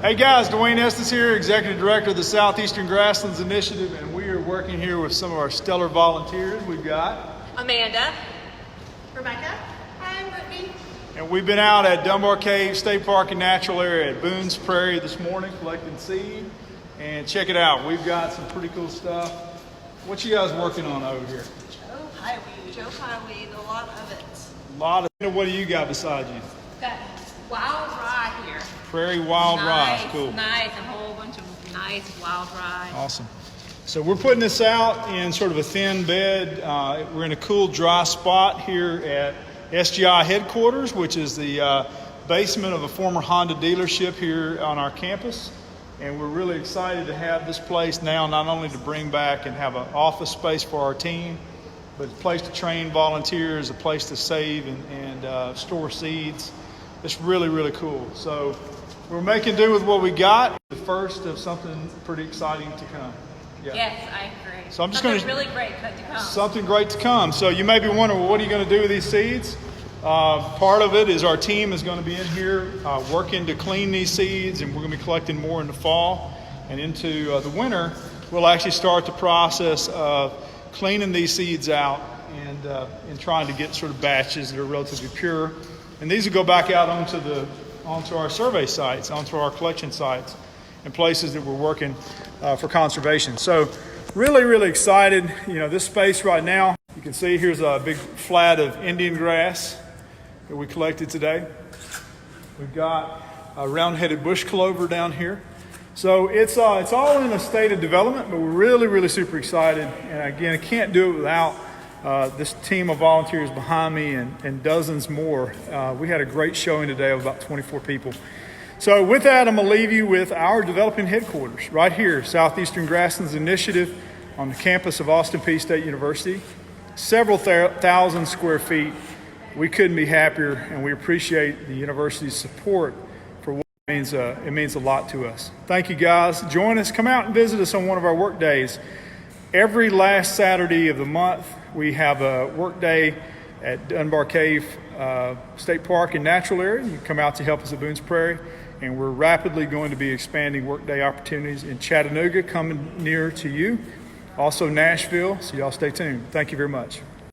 Hey guys, Dwayne Estes here, Executive Director of the Southeastern Grasslands Initiative, and we are working here with some of our stellar volunteers. We've got Amanda, Rebecca, and Brittany. And we've been out at Dunbar Cave State Park and Natural Area at Boone's Prairie this morning collecting seed. And check it out, we've got some pretty cool stuff. What you guys working on over here? Joe Pieweed, a lot of it. What do you got beside you? Got wild rye here. Prairie wild rye, cool. Nice, a whole bunch of nice wild rye. Awesome. So we're putting this out in sort of a thin bed. We're in a cool, dry spot here at SGI headquarters, which is the basement of a former Honda dealership here on our campus. And we're really excited to have this place now, not only to bring back and have an office space for our team, but a place to train volunteers, a place to save and store seeds. It's really, really cool. So we're making do with what we got. The first of something pretty exciting to come. Yeah. Yes, I agree. So I'm just going to really great to come. Something great to come. So you may be wondering, well, what are you going to do with these seeds? Part of it is our team is going to be in here working to clean these seeds, and we're going to be collecting more in the fall and into the winter. We'll actually start the process of cleaning these seeds out and trying to get sort of batches that are relatively pure. And these will go back out onto our survey sites, onto our collection sites, and places that we're working for conservation. So really, really excited. You know, this space right now, you can see here's a big flat of Indian grass that we collected today. We've got a round-headed bush clover down here. So it's all in a state of development, but we're really, really super excited. And again, I can't do it without this team of volunteers behind me and dozens more. We had a great showing today of about 24 people. So with that, I'm going to leave you with our developing headquarters right here, Southeastern Grasslands Initiative on the campus of Austin Peay State University. Several thousand square feet. We couldn't be happier, and we appreciate the university's support for what it means. It means a lot to us. Thank you, guys. Join us. Come out and visit us on one of our work days. Every last Saturday of the month, we have a work day at Dunbar Cave State Park and Natural Area. You can come out to help us at Boone's Prairie, and we're rapidly going to be expanding workday opportunities in Chattanooga coming near to you. Also Nashville, so y'all stay tuned. Thank you very much.